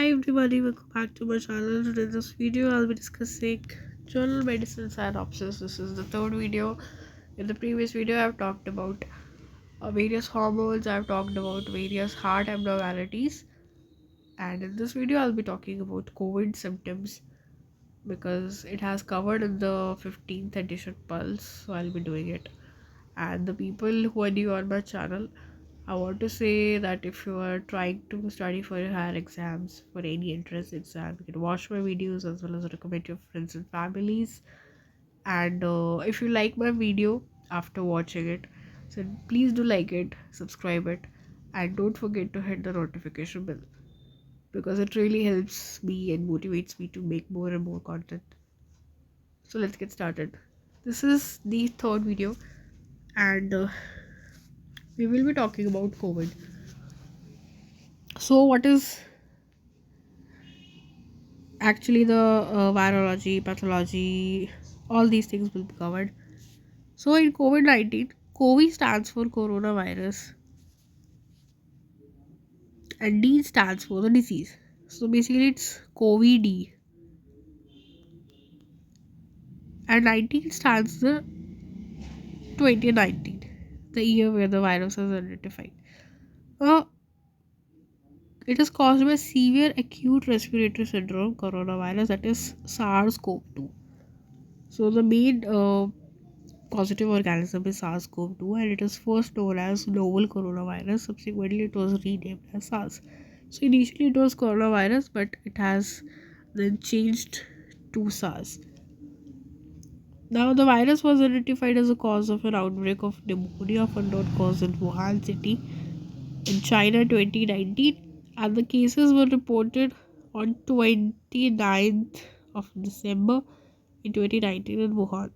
Hi everybody, welcome back to my channel. Today in this video I'll be discussing journal medicine synopsis. This is the third video. In the previous video I've talked about various hormones, I've talked about various heart abnormalities, and in this video I'll be talking about COVID symptoms because it has covered in the 15th edition Pulse, so I'll be doing it. And the people who are new on my channel, I want to say that if you are trying to study for your higher exams, for any entrance exam, you can watch my videos as well as recommend your friends and families. And if you like my video after watching it, so please do like it, subscribe it, and don't forget to hit the notification bell because it really helps me and motivates me to make more and more content. So let's get started. This is the third video, and we will be talking about COVID. So, what is actually the virology, pathology, all these things will be covered. So, in COVID 19, COVID stands for coronavirus, and D stands for the disease. So, basically, it's COVID, and 19 stands the 2019, the year where the virus was identified. Uh, it is caused by severe acute respiratory syndrome coronavirus, that is SARS-CoV-2. So, the main positive organism is SARS-CoV-2, and it is first known as novel coronavirus. Subsequently, it was renamed as SARS. So initially it was coronavirus, but it has then changed to SARS. Now the virus was identified as a cause of an outbreak of pneumonia of unknown cause in Wuhan city in China 2019, and the cases were reported on 29th of December in 2019 in Wuhan.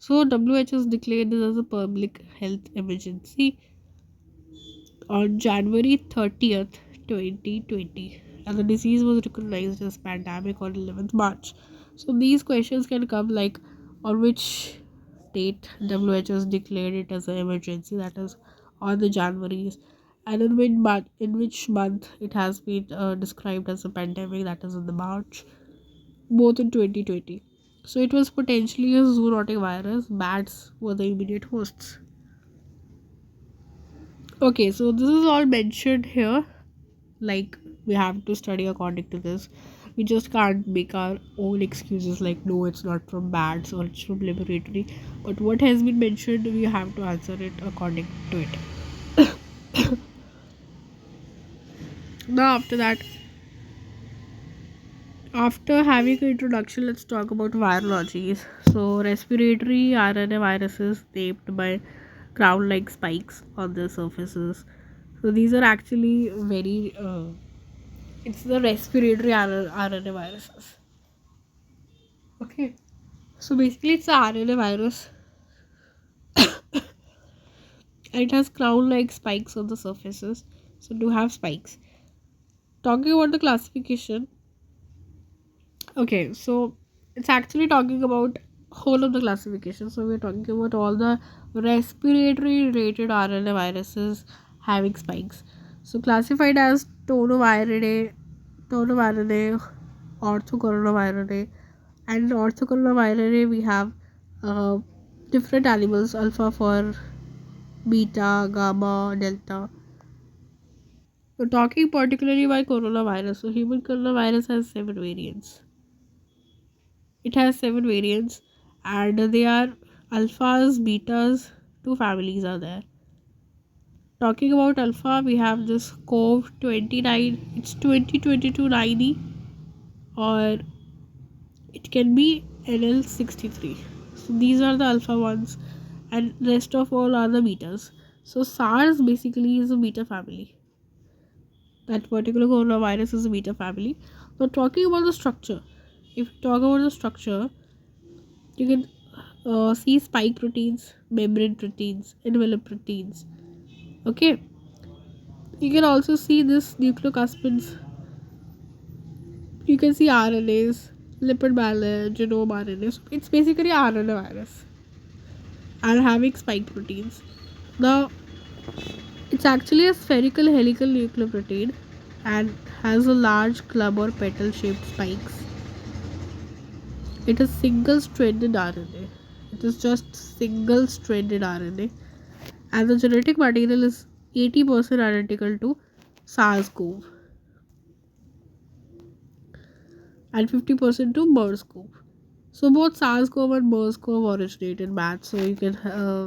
So WHO has declared this as a public health emergency on January 30th, 2020, and the disease was recognized as pandemic on 11th March. So these questions can come like on which date WHO has declared it as an emergency, that is on the January, and in which month it has been described as a pandemic, that is in the March, both in 2020. So it was potentially a zoonotic virus. Bats were the immediate hosts. Okay, so this is all mentioned here. Like, we have to study according to this. We just can't make our own excuses like, no, it's not from bats or it's from laboratory. But what has been mentioned, we have to answer it according to it. Now, after that, after having an introduction, let's talk about virologies. So, respiratory RNA viruses named by crown like spikes on their surfaces. So, these are actually very it's the respiratory RNA viruses. Okay, so basically it's a RNA virus, and it has crown-like spikes on the surfaces. So do have spikes. Talking about the classification, okay, so it's actually talking about whole of the classification. So we're talking about all the respiratory related RNA viruses having spikes. So classified as tonovirinae, orthocoronavirinae, and in orthocoronavirinae we have uh, different animals: alpha for beta, gamma, delta. So talking particularly by coronavirus, so human coronavirus has 7 variants. It has 7 variants, and they are alphas, betas. Two families are there. Talking about alpha, we have this CoV 29. It's 2022 9E, or it can be NL63. So these are the alpha ones, and rest of all are the betas. So SARS basically is a beta family. That particular coronavirus is a beta family. Now talking about the structure, if you talk about the structure, you can see spike proteins, membrane proteins, envelope proteins. Okay, you can also see this nucleocaspids. You can see RNAs, lipid bilayer, genome RNA. So it's basically RNA virus and having spike proteins. Now it's actually a spherical helical nucleoprotein, and has a large club or petal shaped spikes. It is single stranded RNA. It is just single stranded RNA, and the genetic material is 80% identical to SARS-CoV and 50% to MERS-CoV. So both SARS-CoV and MERS-CoV originate in bats, so you can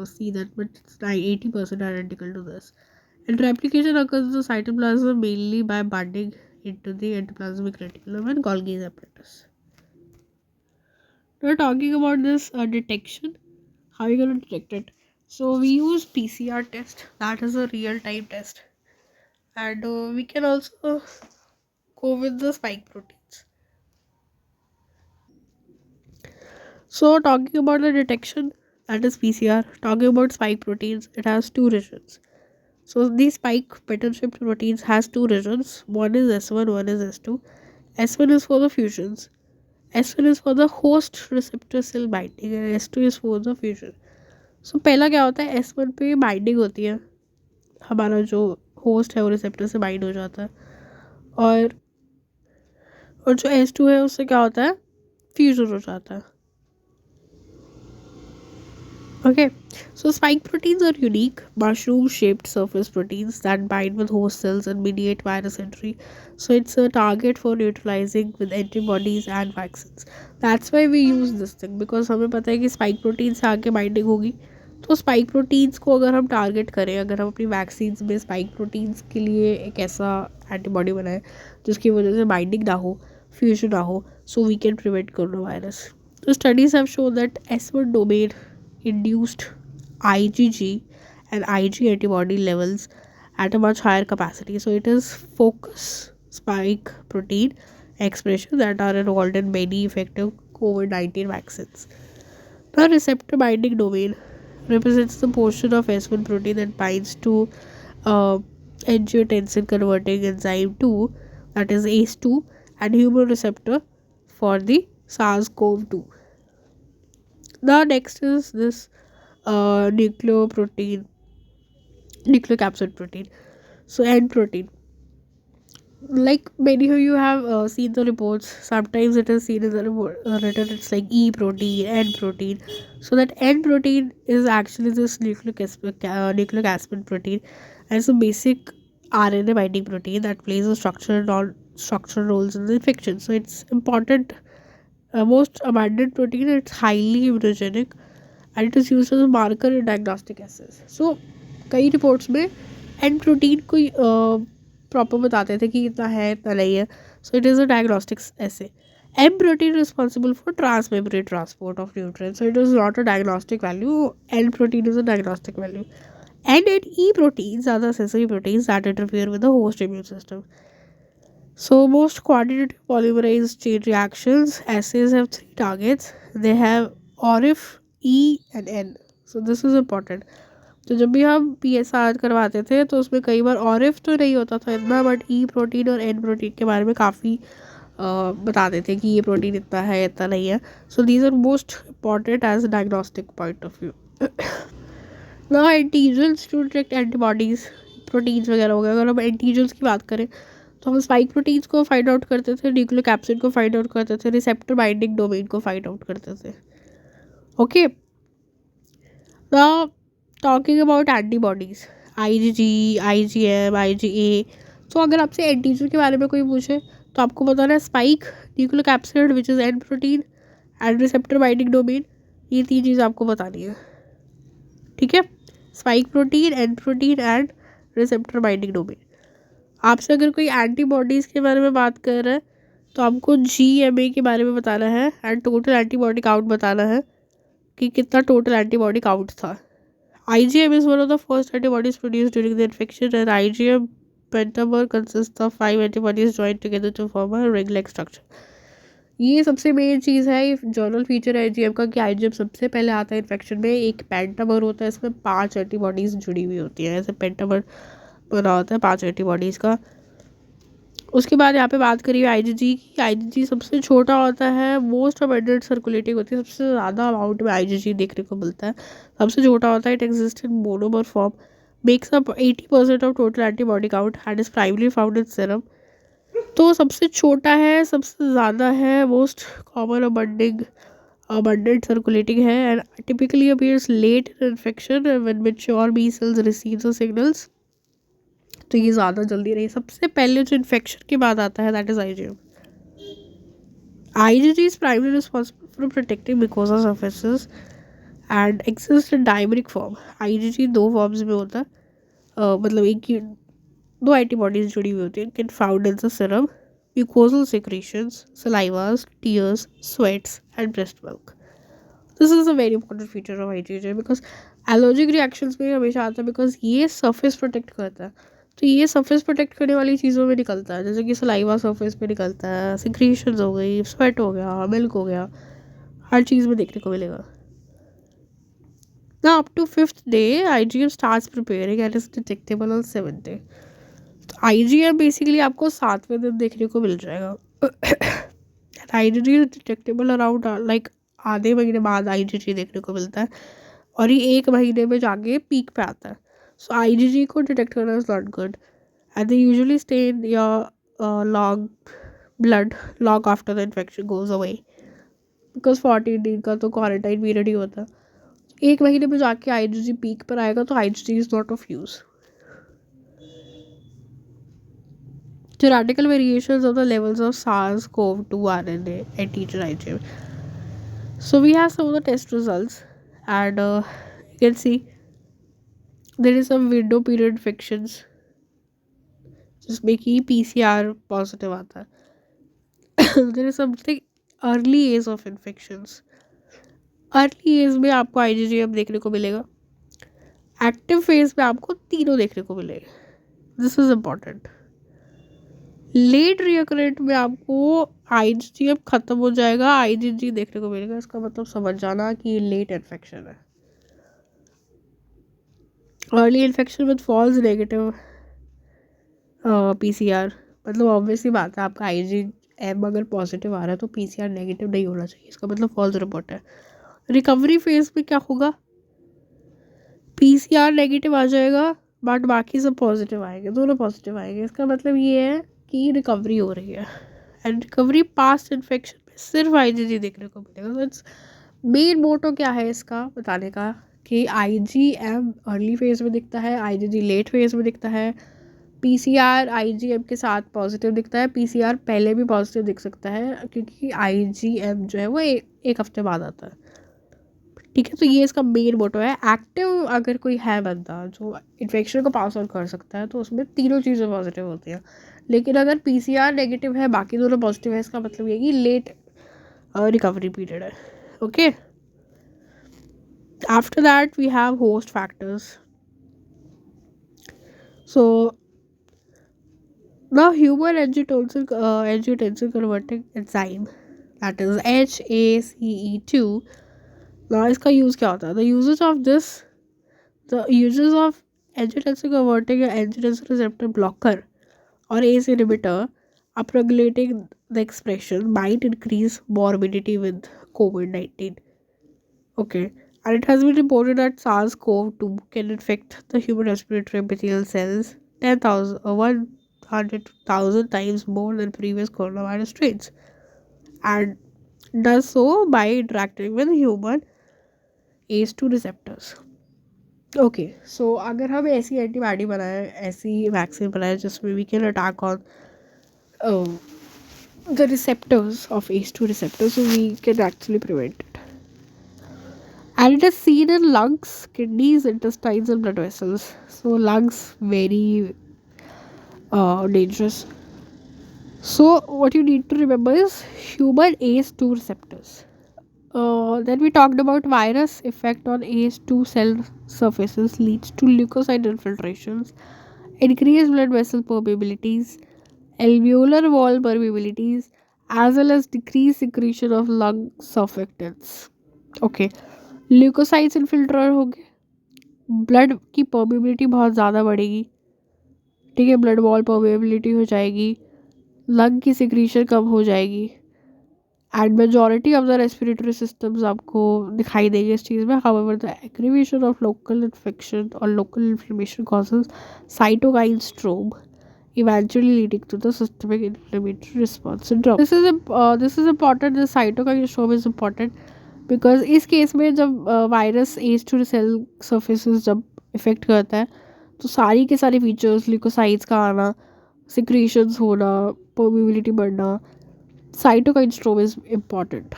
see that, but it's 80% identical to this. And replication occurs in the cytoplasm mainly by binding into the endoplasmic reticulum and Golgi's apparatus. We're talking about this detection. How are you going to detect it? So we use PCR test. That is a real-time test, and we can also go with the spike proteins. So talking about the detection, that is PCR. Talking about spike proteins, it has two regions. So these spike pattern shift proteins has two regions. One is S1, one is S2. S1 is for the fusions. S1 is for the host receptor cell binding and S2 is for the fusion. So पहला क्या होता है, S1 पे binding होती है, हमारा जो host है वो रिसेप्टर से बाइंड हो जाता है, और जो S2 है उससे क्या होता है, फ्यूजन हो जाता है. Okay, so spike proteins are unique, mushroom shaped surface proteins that bind with host cells and mediate virus entry. So, it's a target for neutralizing with antibodies and vaccines. That's why we use this thing, because हमें पता है कि spike proteins से आके binding होगी. तो spike proteins को अगर हम टारगेट करें, अगर हम अपनी वैक्सीन्स में spike proteins के लिए एक ऐसा एंटीबॉडी बनाएं जिसकी वजह से बाइंडिंग ना हो, फ्यूजन ना हो, so we can prevent coronavirus. So studies have shown that S1 domain induced IgG and Ig antibody levels at a much higher capacity. So it is focus spike protein expression that are involved in many effective COVID-19 vaccines. The receptor binding domain represents the portion of S1 protein that binds to uh, angiotensin converting enzyme 2, that is ACE2, and human receptor for the SARS-CoV-2. The next is this nucleoprotein, nucleocapsid protein. So N protein. Like many of you have seen the reports, sometimes it is seen in the report written it's like E protein, N protein. So that N protein is actually this nucleic acid protein, and it's a basic RNA binding protein that plays a structural roles in the infection. So it's important, most abundant protein. It's highly immunogenic and it is used as a marker in diagnostic assays. So कई reports में N protein को proper बताते थे कि इतना है इतना नहीं है. So it is a diagnostics ऐसे. M protein responsible for transmembrane transport of nutrients. So it is not a diagnostic value. N protein is a diagnostic value. N and E proteins are the accessory proteins that interfere with the host immune system. So most quantitative polymerase chain reactions assays have three targets. They have ORIF, E and N. So this is important. तो जब भी हम PSR करवाते थे तो उसमें कई बार ORIF तो नहीं होता था इतना, बट E प्रोटीन और N प्रोटीन के बारे में काफ़ी बताते थे कि ये प्रोटीन इतना है इतना नहीं है. So these are most important as diagnostic point of view. ना antigens to detect antibodies, proteins वगैरह हो गए. अगर हम एंटीजन्स की बात करें तो हम स्पाइक प्रोटीन्स को फाइंड आउट करते थे, न्यूक्लिक एसिड को फाइंड आउट करते थे, रिसेप्टर बाइंडिंग डोमेन को फाइंड आउट करते थे. Okay, now talking about antibodies, IgG, IgM, IgA. सो अगर आपसे एंटीजन के बारे में कोई पूछे तो आपको बताना है spike, nucleic acid which is N protein, and receptor binding domain. ये तीन चीज़ आपको बतानी है, ठीक है. Spike protein, N protein and receptor binding domain. आपसे अगर कोई एंटीबॉडीज़ के बारे में बात कर रहा है तो आपको GMA के बारे में बताना है एंड टोटल एंटीबॉडी काउंट बताना है कि कितना टोटल एंटीबॉडी काउंट था. IgM is one of the first antibodies produced during the infection, and IgM pentamer consists of 5 antibodies joined together to form a ring-like structure. ये सबसे main चीज़ है, ये journal feature है IgM का कि IgM सबसे पहले आता है इन्फेक्शन में. एक पेंटामर होता है, इसमें 5 एंटीबॉडीज़ जुड़ी हुई होती हैं, ऐसे पेंटामर बना होता है 5 एंटीबॉडीज़ का. उसके बाद यहाँ पे बात करिए IgG की. IgG सबसे छोटा होता है, मोस्ट अबंडेंट सर्कुलेटिंग होती है, सबसे ज़्यादा अमाउंट में IgG देखने को मिलता है, सबसे छोटा होता है. It exist in monomer form, makes up 80% of total antibody count and is primary found in serum. तो सबसे छोटा है, सबसे ज़्यादा है, मोस्ट कॉमन abundant circulating है, and typically appears late in infection when mature B cells receive the signals. तो ये ज़्यादा जल्दी नहीं, सबसे पहले जो इन्फेक्शन के बाद आता है that is IgM. IgG is primarily responsible for protecting mucosa surfaces and exists in dimeric form. IgG दो फॉर्म्स में होता है. मतलब एक ही दो एंटीबॉडीज जुड़ी हुई होती है. Can found in the serum, mucosal secretions, salivas, tears, sweats, and breast milk. This is a very important feature of IgG because allergic reactions में हमेशा आता है because ये surface protect करता है. तो ये surface protect करने वाली चीज़ों में निकलता है, जैसे कि saliva surface पे निकलता है, secretions हो गई, sweat हो गया, milk हो गया, हर चीज़ में देखने को मिलेगा. Now up to 5th day IgM starts preparing and is detectable on 7th day. तो IgM बेसिकली आपको 7वें दिन देखने को मिल जाएगा. IgG is detectable around like आधे महीने बाद IgG देखने को मिलता है और ये 1 महीने में जाके पीक पे आता है. सो IgG को डिटेक्ट करना is not good and they usually stay in your long blood long after the infection goes away because 14 दिन का तो क्वारंटाइन पीरियड ही होता है. 1 महीने में जाके IgG पीक पर आएगा तो IgG is not of use. The radical variations of the levels of SARS-CoV-2 RNA and teacher IgM. So we have some of the test results and you can see there is some window period infections जिसमें कि PCR positive आता है. There is something early age of infections. Early age में आपको IgM देखने को मिलेगा. Active phase में आपको तीनों देखने को मिलेगा. This is important. Late recurrent में आपको IgM खत्म हो जाएगा, IgG देखने को मिलेगा. इसका मतलब समझ जाना कि ये लेट इन्फेक्शन है. Early infection with false negative PCR, मतलब ऑब्वियसली बात है आपका IgM अगर पॉजिटिव आ रहा है तो PCR नेगेटिव नहीं होना चाहिए. इसका मतलब फॉल्स रिपोर्ट है. रिकवरी फेज में क्या होगा, PCR नेगेटिव आ जाएगा बट बाकी सब पॉजिटिव आएंगे, दोनों पॉजिटिव आएंगे. इसका मतलब ये है कि रिकवरी हो रही है. एंड रिकवरी पास्ट इन्फेक्शन में सिर्फ IgG देखने को मिलेगा. तो इट्स मेन मोटो क्या है इसका बताने का कि IgM अर्ली फेज में दिखता है, IgG लेट फेज में दिखता है, PCR IgM के साथ पॉजिटिव दिखता है, PCR पहले भी पॉजिटिव दिख सकता है क्योंकि IgM जो है वो एक हफ्ते बाद आता है. ठीक है, तो ये इसका मेन मोटो है. एक्टिव अगर कोई है बंदा जो इन्फेक्शन को पास ऑन कर सकता है तो उसमें तीनों चीज़ें पॉजिटिव होती हैं. लेकिन अगर PCR नेगेटिव है बाकी दोनों पॉजिटिव है, इसका मतलब ये कि लेट रिकवरी पीरियड है. Okay, after that we have host factors. So the human angiotensin converting enzyme that is HACE2. now इसका यूज़ क्या होता है? The uses of angiotensin converting angiotensin receptor blocker or ACE inhibitor upregulating the expression might increase morbidity with COVID-19. Okay, and it has been reported that SARS-CoV-2 can infect the human respiratory epithelial cells 100,000 times more than previous coronavirus strains, and does so by interacting with human ACE2 receptors. Okay, so अगर हम ऐसी antibody बनाएं, ऐसी vaccine बनाएं जिसमें we can attack on the receptors of ACE2 receptors, so we can actually prevent it. And it is seen in lungs, kidneys, intestines and blood vessels. So lungs very dangerous. So what you need to remember is human ACE2 receptors. Then we talked about virus effect on ACE2 cell surfaces leads to leukocyte infiltrations, increased blood vessel permeabilities, alveolar wall permeabilities, as well as decreased secretion of lung surfactants. Okay, leukocytes infiltrate हो गए, blood की permeability बहुत ज़्यादा बढ़ेगी. ठीक है, blood wall permeability हो जाएगी, लंग की सिक्रीशन कम हो जाएगी, and majority of the respiratory systems आपको दिखाई देंगे इस चीज़ में. However the aggravation of local infection और local inflammation causes cytokine storm eventually leading to the systemic inflammatory response syndrome. This is important. The cytokine storm is important because इस case में जब virus as to cell surfaces जब effect करता है तो सारी के सारे फीचर्स ल्यूकोसाइट्स का आना, सिक्रीशंस होना, परमिबिलिटी बढ़ना, साइटोकाइन स्ट्रोम इज इम्पॉर्टेंट.